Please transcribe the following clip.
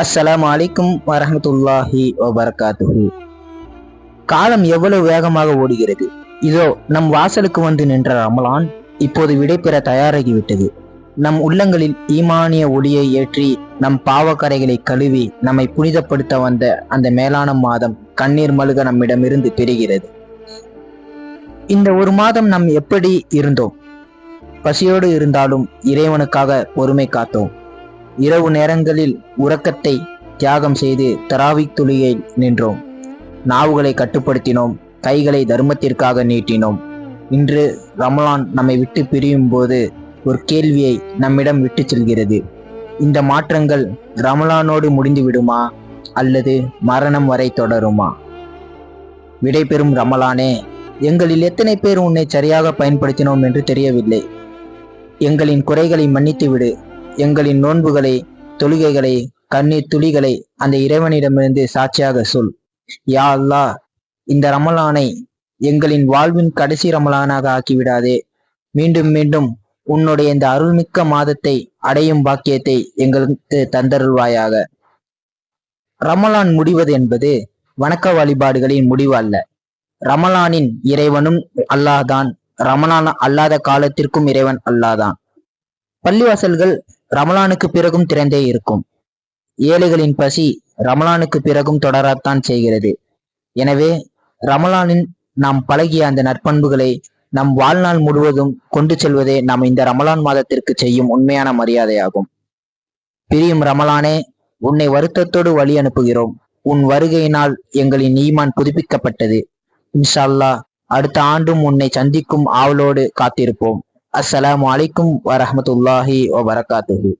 அஸ்ஸலாமு அலைக்கும் வரஹ்மத்துல்லாஹி வபரகாத்துஹு. காலம் எவ்வளவு வேகமாக ஓடுகிறது. இதோ நம் வாசலுக்கு வந்து நின்ற ரமலான் இப்போது விடைபெற தயாராகிவிட்டது. நம் உள்ளங்களில் ஈமானிய ஒளியை ஏற்றி நம் பாவக்கரைகளை கழுவி நம்மை புனிதப்படுத்த வந்த அந்த மேலான மாதம் கண்ணீர் மல்க நம்மிடமிருந்து பெறுகிறது. இந்த ஒரு மாதம் நாம் எப்படி இருந்தோம்? பசியோடு இருந்தாலும் இறைவனுக்காக பொறுமை காத்தோம். இரவு நேரங்களில் உறக்கத்தை தியாகம் செய்து தராவிக் தொழுகை நின்றோம். நாவுகளை கட்டுப்படுத்தினோம், கைகளை தர்மத்திற்காக நீட்டினோம். இன்று ரமலான் நம்மை விட்டு பிரியும் போது ஒரு கேள்வியை நம்மிடம் விட்டு செல்கிறது. இந்த மாற்றங்கள் ரமலானோடு முடிந்து விடுமா அல்லது மரணம் வரை தொடருமா? விடைபெறும் ரமலானே, எங்களில் எத்தனை பேர் உன்னை சரியாக பயன்படுத்தினோம் என்று தெரியவில்லை. எங்களின் குறைகளை மன்னித்து விடு. எங்களின் நோன்புகளை, தொழுகைகளை, கண்ணீர் துளிகளை அந்த இறைவனிடமிருந்து சாட்சியாக சொல். யா அல்லாஹ், இந்த ரமலானை எங்களின் வாழ்வின் கடைசி ரமலானாக ஆக்கிவிடாதே. மீண்டும் மீண்டும் உன்னுடைய இந்த அருள்மிக்க மாதத்தை அடையும் பாக்கியத்தை எங்களுக்கு தந்தருள்வாயாக. ரமலான் முடிவது என்பது வணக்க வழிபாடுகளின் முடிவு அல்ல. ரமலானின் இறைவனும் அல்லாஹ்தான். ரமலான் அல்லாத காலத்திற்கும் இறைவன் அல்லாஹ்தான். பள்ளிவாசல்கள் ரமலானுக்கு பிறகும் திறந்தே இருக்கும். ஏழைகளின் பசி ரமலானுக்கு பிறகும் தொடரத்தான் செய்கிறது. எனவே ரமலானின் நாம் பழகிய அந்த நற்பண்புகளை நம் வாழ்நாள் முழுவதும் கொண்டு செல்வதே நாம் இந்த ரமலான் மாதத்திற்கு செய்யும் உண்மையான மரியாதையாகும். பிரியும் ரமலானே, உன்னை வருத்தத்தோடு வழி அனுப்புகிறோம். உன் வருகையினால் எங்களின் ஈமான் புதுப்பிக்கப்பட்டது. இன்ஷா அல்லாஹ் அடுத்த ஆண்டும் உன்னை சந்திக்கும் ஆவலோடு காத்திருப்போம். அஸ்ஸலாமு அலைக்கும் வரஹ்மத்துல்லாஹி வபரகாத்துஹு.